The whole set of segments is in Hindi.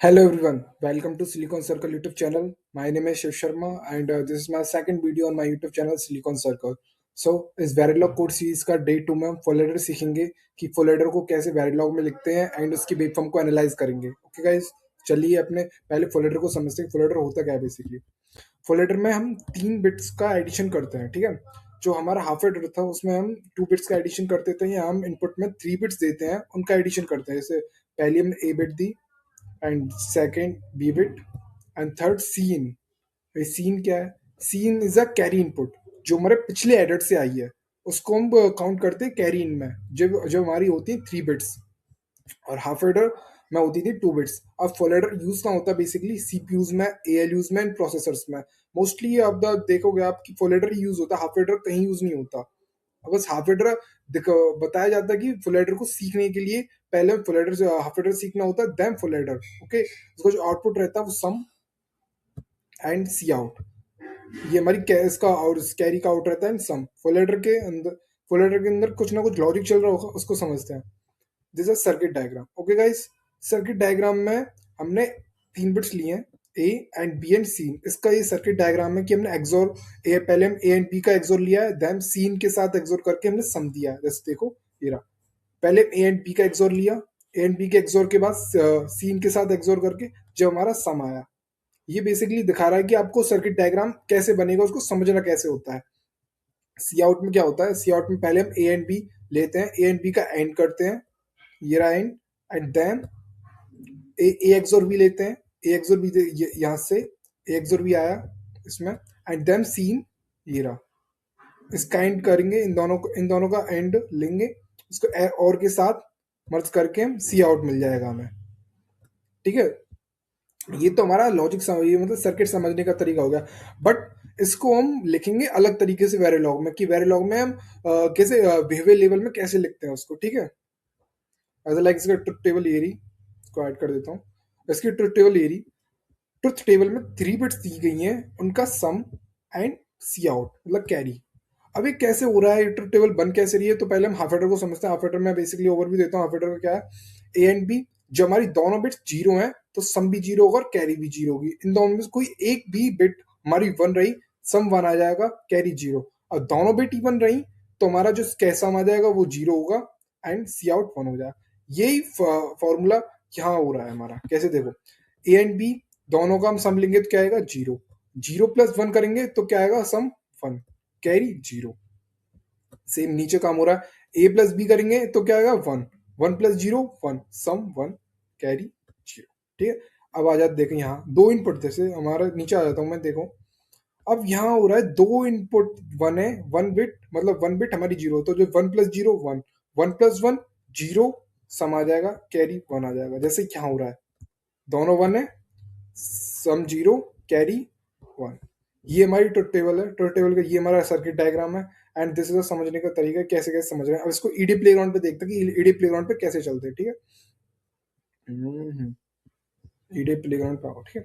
Hello everyone, welcome to Silicon Circle YouTube channel. My name is Shiv Sharma and this is my second video on my YouTube channel Silicon Circle. So इस Verilog कोड सीरीज का डे 2 में हम फुल हेडर सीखेंगे कि फुल हेडर को कैसे Verilog में लिखते हैं एंड उसकी वेब फॉर्म को एनालाइज करेंगे. ओके गाइस, चलिए अपने पहले फुल हेडर को समझते हैं. फुल हेडर होता क्या है बेसिकली. फुल हेडर में हम 3 बिट्स का एडिशन करते हैं. ठीक है, जो हमारा हाफ हेडर था उसमें हम 2 बिट्स का एडिशन करते थे. यहाँ हम इनपुट में 3 बिट्स देते हैं, उनका एडिशन करते हैं. जैसे पहली हमने ए बिट दी and second B bit and third C in. भाई सीन क्या है? C in is a carry input जो हमारे पिछले एडिट से आई है, उसको हम काउंट करते हैं कैरी इन में, जब जब हमारी होती है 3 बिट्स. और हाफ एडर में होती थी 2 बिट्स. अब फुल एडर यूज कहाँ होता है बेसिकली? सीपीयूज में, एएलयूज में एंड प्रोसेसर्स में. मोस्टली अब देखोगे आप कि फुल एडर यूज होता है, हाफ एडर कहीं यूज नहीं होता. अब बस हाफ एडर बताया जाता है कि फुल एडर को सीखने के लिए पहले फुल एडर से हाफ एडर सीखना होता है, देन फुल एडर. ओके, उसका जो आउटपुट रहता है वो सम एंड सी आउट. ये हमारी इसका और कैरी का आउट रहता है. सम फुल एडर के अंदर कुछ ना कुछ लॉजिक चल रहा होगा, उसको समझते हैं. This is circuit diagram. Okay guys, circuit diagram में हमने 3 बिट्स लिए हैं, ए एंड बी एंड सी. इसका ये सर्किट डायग्राम है कि हमने एक्सोर ए, पहले हम ए एंड बी का एक्सोर लिया है, देन सीन के साथ एक्सोर करके हमने सम दिया है. जैसे देखो ये रहा, पहले ए एंड बी का एक्सोर लिया, ए एंड बी के एक्सोर के बाद सीन के साथ एक्सोर करके जब हमारा सम आया. ये बेसिकली दिखा रहा है कि आपको सर्किट डायग्राम कैसे बनेगा, उसको समझना कैसे होता है. सी आउट में क्या होता है? सी आउट में पहले हम ए एंड बी लेते हैं, ए एंड बी का एंड करते हैं, ये रहा and. And then A XOR B लेते हैं, ए एक्सोर बी यहाँ से ए एक्सोर बी आया इसमें, एंड देन सीन ये रहा. इसका एंड करेंगे, इन दोनों का एंड लेंगे, उसको और के साथ मर्ज करके हम सी आउट मिल जाएगा हमें. ठीक है, ये तो हमारा लॉजिक ये मतलब सर्किट समझने का तरीका हो गया. बट इसको हम लिखेंगे अलग तरीके से वेरिलॉग में, कि वेरिलॉग में हम कैसे बिहेवियर लेवल में कैसे लिखते हैं उसको. ठीक है, एज लाइक इसका ट्रुथ टेबल ये रही, इसको ऐड कर देता हूँ. इसकी ट्रुथ टेबल ये रही. ट्रुथ टेबल में 3 बिट्स दी गई हैं, उनका सम एंड सी आउट मतलब कैरी. अब ये कैसे हो रहा है, ट्रुथ टेबल बन कैसे रही है? तो पहले हम हाफ एडर को समझते हैं. हाफ एडर में बेसिकली ओवरव्यू देता हूँ. हाफ एडर का क्या है? ए एंड बी, जो हमारी दोनों बिट्स जीरो हैं तो सम भी जीरो होगा और कैरी भी जीरो होगी. इन दोनों में से कोई एक भी बिट हमारी वन रही, सम वन आ जाएगा, कैरी जीरो. और दोनों बिट इवन रही तो हमारा जो सम आ जाएगा वो जीरो होगा एंड सी आउट वन हो जाएगा. यही फॉर्मूला यहाँ हो रहा है हमारा. कैसे देखो, ए एंड बी दोनों का हम सम लेंगे तो क्या आएगा? जीरो. जीरो प्लस वन करेंगे तो क्या आएगा? सम वन, कैरी जीरो. सेम नीचे काम हो रहा है. ए प्लस बी करेंगे तो क्या आएगा? One. One plus zero one, sum one, carry zero. ठीक है, अब आ जाते देखें यहाँ दो इनपुट. जैसे हमारा नीचे आ जाता हूँ मैं, देखो अब यहाँ हो रहा है दो इनपुट वन है, वन बिट मतलब वन बिट हमारी जीरो, तो जो one plus zero one, one plus one zero, sum आ जाएगा, कैरी वन आ जाएगा. जैसे क्या हो रहा है, दोनों वन है, सम जीरो, कैरी वन. ये हमारी ट्रुथ टेबल है. ट्रुथ टेबल का ये हमारा सर्किट डायग्राम है. एंड दिस इज समझने का तरीका, कैसे कैसे समझ रहे हैं. अब इसको ईडी प्लेग्राउंड पे देखते हैं कि ईडी प्लेग्राउंड पे कैसे चलते हैं. ठीक है, ईडी प्लेग्राउंड पे आओ. ठीक है,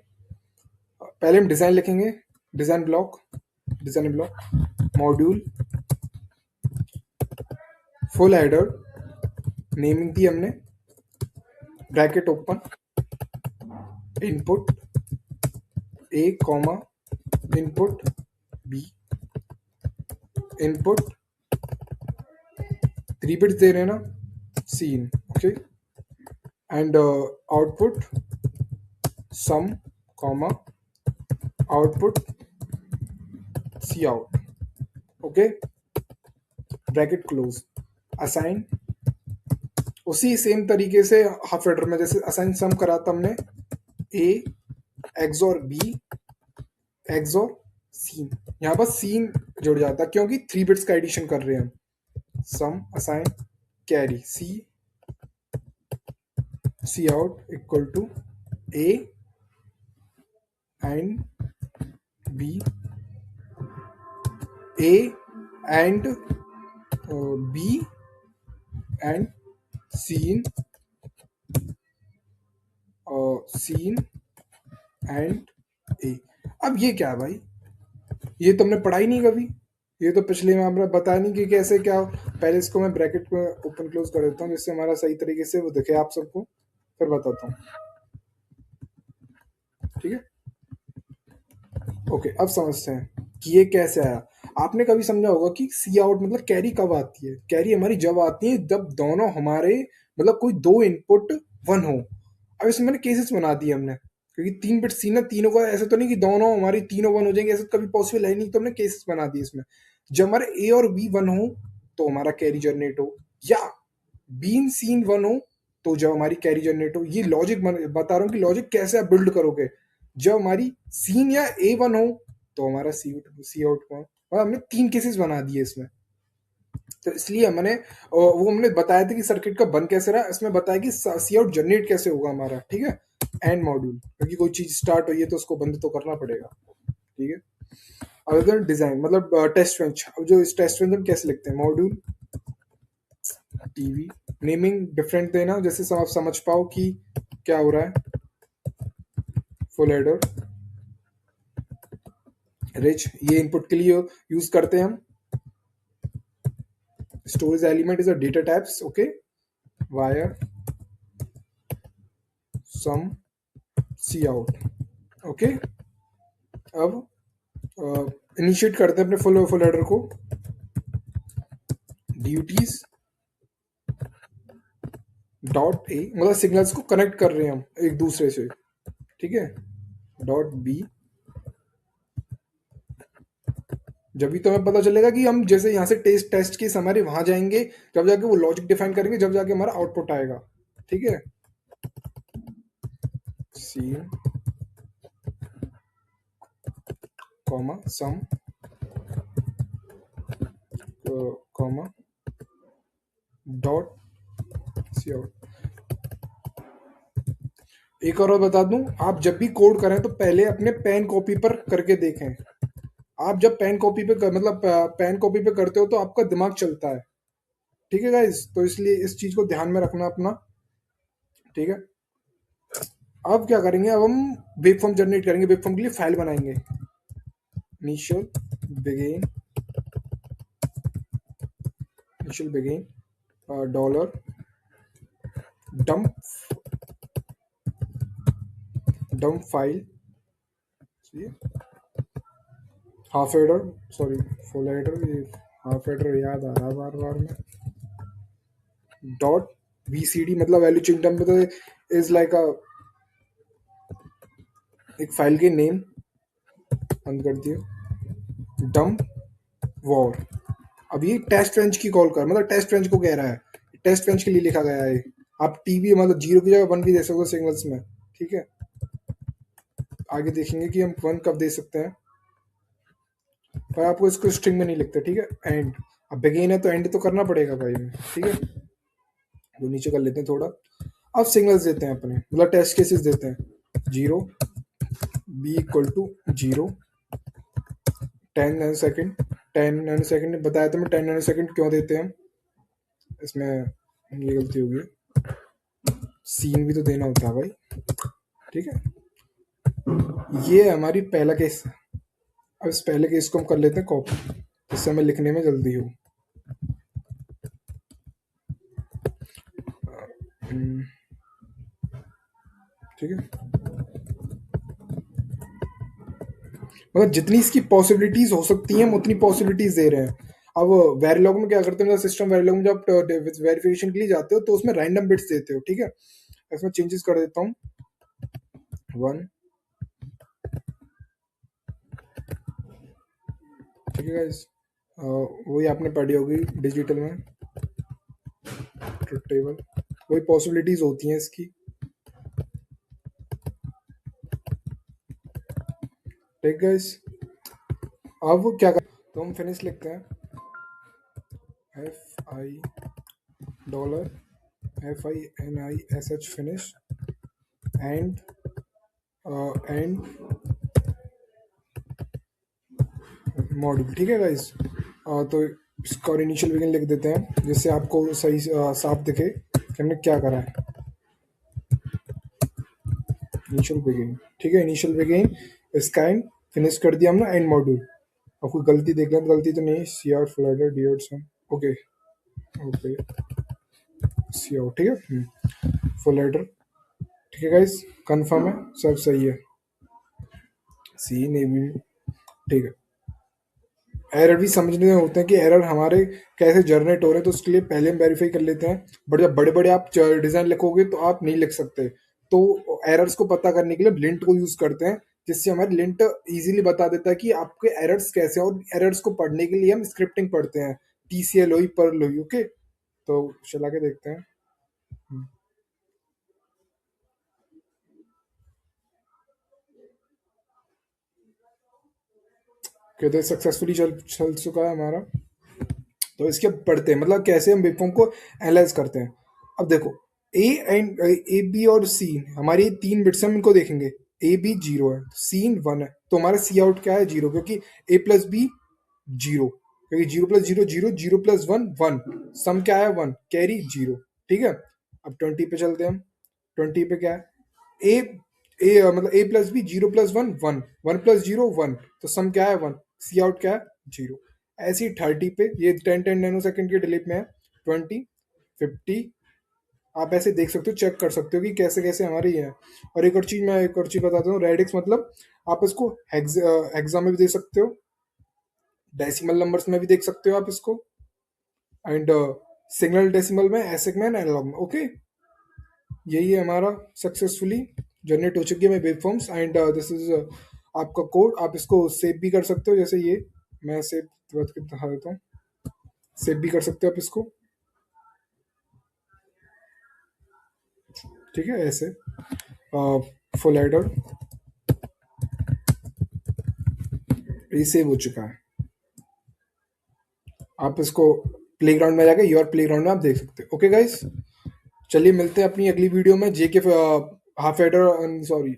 पहले हम डिजाइन लिखेंगे. Design block, module full adder, naming दी हमने, bracket open, input A comma input B, input 3 bits दे रहे हैं ना, C in. Okay, and output sum comma output C out. Okay, bracket close. Assign उसी सेम तरीके से हाफ एडर में जैसे असाइन सम करा था हमने, ए एक्सोर बी एक्सोर सीन. यहाँ पर सीन जुड़ जाता क्योंकि 3 बिट्स का एडिशन कर रहे हैं हम. Sum assign carry C out equal to A and B, A and B and C in, C in and A. अब ये क्या है भाई? ये तुमने पढ़ाई नहीं कभी, ये तो पिछले में हमने बताया नहीं कि कैसे क्या. पहले इसको मैं ब्रैकेट को ओपन क्लोज कर देता हूँ जिससे हमारा सही तरीके से वो दिखे आप सबको, फिर बताता हूँ. ठीक है। ओके, अब समझते हैं कि ये कैसे आया। आपने कभी समझा होगा कि सी आउट मतलब कैरी कब आती है। कैरी हमारी जब आती है जब दोनों हमारे मतलब कोई दो इनपुट वन हो। अब इसमें मैंने केसेस बना दिए हमने, क्योंकि 3 बिट सी ना, तीनों का ऐसा तो नहीं कि दोनों हमारी तीनों वन हो जाएंगे, ऐसा तो कभी पॉसिबल है नहीं, तो हमने केसेस बना दिए इसमें। जब हमारे ए और बी वन हो तो हमारा कैरी जनरेट हो, या बीन सीन वन हो तो जब हमारी कैरी जनरेट हो। ये लॉजिक बता रहा हूँ कि लॉजिक कैसे आप बिल्ड करोगे। जब हमारी सीन या ए वन हो तो हमारा सी आउट को, और हमने 3 केसेस बना दिए इसमें। तो इसलिए मैंने वो हमने बताया था कि सर्किट का बन कैसे रहा, इसमें बताया कि सी आउट जनरेट कैसे होगा हमारा, ठीक है। एंड मॉड्यूल, क्योंकि कोई चीज स्टार्ट हुई है तो उसको बंद तो करना पड़ेगा, ठीक है। अदर डिजाइन मतलब टेस्ट बेंच। अब जो इस टेस्ट बेंच हम कैसे लिखते हैं, मॉड्यूल टीवी, नेमिंग डिफरेंट देना जैसे आप समझ पाओ कि क्या हो रहा है। फुल एडर रिच, ये इनपुट के लिए यूज करते हैं हम। Storage element is a data types, okay. Wire sum C out, okay. अब इनिशिएट करते हैं अपने फुल एडर को। ड्यूटीज डॉट ए, मतलब सिग्नल्स को कनेक्ट कर रहे हैं हम एक दूसरे से, ठीक है। डॉट बी, जब भी तो हमें पता चलेगा कि हम जैसे यहाँ से टेस्ट केस हमारे वहां जाएंगे, जब जाके वो लॉजिक डिफाइन करेंगे, जब जाके हमारा आउटपुट आएगा, ठीक है। सी कॉमा सम कॉमा डॉट सी आउट। एक और बता दूं, आप जब भी कोड करें तो पहले अपने पेन कॉपी पर करके देखें। आप जब पेन कॉपी पे मतलब पेन कॉपी पे करते हो तो आपका दिमाग चलता है, ठीक है गाइस। तो इसलिए इस चीज को ध्यान में रखना अपना, ठीक है। अब क्या करेंगे, अब हम वेब फॉर्म जनरेट करेंगे, वेब फॉर्म के लिए फाइल बनाएंगे। Initial begin, initial begin dollar dump dump file, half adder, sorry full adder, ये हाफ एडर याद आ रहा बार बार में। डॉट वीसीडी मतलब वैल्यू चेंज डंप मतलब इज लाइक अ, एक फाइल के नेम, बंद कर दिया, डंप वॉर। अब ये टेस्ट रेंज की कॉल कर, मतलब टेस्ट रेंज को कह रहा है, टेस्ट रेंज के लिए लिखा गया है। आप टीवी मतलब 0 की जगह 1 भी दे सकते हो सिग्नल्स में, ठीक है। आगे देखेंगे कि हम 1 कब दे सकते हैं, पर आपको इसको स्ट्रिंग में नहीं लिखते, ठीक है। एंड, अब बिगिन है तो एंड तो करना पड़ेगा भाई में, ठीक है। तो नीचे कर लेते हैं थोड़ा। अब सिग्नल्स देते हैं अपने, मतलब टेस्ट केसेस देते हैं। 0 B equal to 0, 10 nanosecond, 10 nanosecond बताया था मैं, 10 नैनो सेकेंड क्यों देते हैं इसमें, ये गलती होगी, सीन भी तो देना होता है भाई, ठीक है। ये है हमारी पहला केस। अब इस पहले केस को हम कर लेते हैं कॉपी, जिससे हमें लिखने में जल्दी हो। ठीक है, मतलब जितनी इसकी पॉसिबिलिटीज हो सकती हैं हम उतनी पॉसिबिलिटीज दे रहे हैं। अब वेरिलॉग में क्या करते हैं, सिस्टम वेरिलॉग में जब वेरिफिकेशन के लिए जाते हो तो उसमें रैंडम बिट्स देते हो, ठीक है। इसमें चेंजेस कर देता हूँ 1, ठीक है गाइस। वही आपने पढ़ी होगी डिजिटल में, ट्रुथ टेबल, वही पॉसिबिलिटीज होती हैं इसकी, ठीक गाइस। अब क्या कर, तो हम फिनिश लिखते हैं, FI $FINISH finish and and module, ठीक है गाइस। तो इसका और इनिशियल बिगिन लिख देते हैं जिससे आपको सही साफ दिखे कि हमने क्या करा है। इनिशियल बिगिन, ठीक है, इनिशियल बिगिन इसका एंड फिनिश कर दिया हमने, एंड मॉड्यूल। और कोई गलती देख लें, गलती तो नहीं, सी आर फ्लडर डी out sum, okay okay C out, ठीक है। फुल एडर, ठीक है गाइस, कंफर्म है सब सही है। सी ने भी, ठीक है। एरर भी समझने में होते हैं कि एरर हमारे कैसे जनरेट हो रहे हैं, तो उसके लिए पहले हम वेरीफाई कर लेते हैं। बट जब बड़े बड़े आप डिजाइन लिखोगे तो आप नहीं लिख सकते, तो एरर्स को पता करने के लिए लिंट को यूज करते हैं, जिससे हमारे लिंट इजीली बता देता है कि आपके एरर्स कैसे हैं। और एरर्स को पढ़ने के लिए हम स्क्रिप्टिंग पढ़ते हैं, टीसीएल हुई, पर्ल हुई, ओके। तो चला के देखते हैं। हम्म, कहते हैं सक्सेसफुली चल चल चुका है हमारा। तो इसके पढ़ते हैं, मतलब कैसे हम वेवफॉर्म को एनालाइज करते हैं। अब देखो, ए बी और सी, हमारी तीन बिट्स हम इनको देखेंगे। ए बी जीरो है, सी इन वन है, तो हमारा सी आउट क्या है? जीरो, क्योंकि ए प्लस बी जीरो, क्योंकि zero plus zero zero, zero plus one one, sum क्या है? One, carry zero. ठीक है। अब 20 पे चलते हैं हम। 20 पे क्या है? ए मतलब A plus B, zero plus one one, one plus zero one, तो सम क्या है? वन। सी आउट क्या है? जीरो। ऐसी 30 पे, ये 10 नैनो सेकंड के डिलीट में है। 20, 50, आप ऐसे देख सकते हो, चेक कर सकते हो कि कैसे कैसे हमारे ये है। और एक और चीज, मैं एक और चीज बताता हूँ, रेडिक्स मतलब आप इसको हेक्सा में भी दे सकते हो, डेसिमल नंबर्स में भी देख सकते हो आप इसको, एंड सिग्नल डेसिमल में, एसिक में, एनालॉग में, ओके। यही है हमारा सक्सेसफुली जनरेट हो चुकी है web forms, and this is आपका कोड। आप इसको सेव भी कर सकते हो, जैसे ये मैं सेव करके दिखा देता हूँ। सेव भी कर सकते हो आप इसको, ठीक है, ऐसे। फुल एडर ये सेव हो चुका है। आप इसको प्लेग्राउंड में जाके, योर प्लेग्राउंड में आप देख सकते हो, ओके गाइस। चलिए मिलते हैं अपनी अगली वीडियो में जेके हाफ एडर, सॉरी,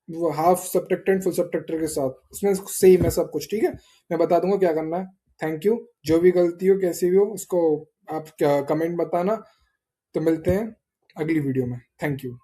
वो हाफ सबट्रैक्टर फुल सबट्रैक्टर के साथ, उसमें सेम है सब कुछ, ठीक है। मैं बता दूंगा क्या करना है। Thank you. जो भी गलती हो, कैसी भी हो, उसको आप क्या कमेंट बताना। तो मिलते हैं अगली वीडियो में। Thank you.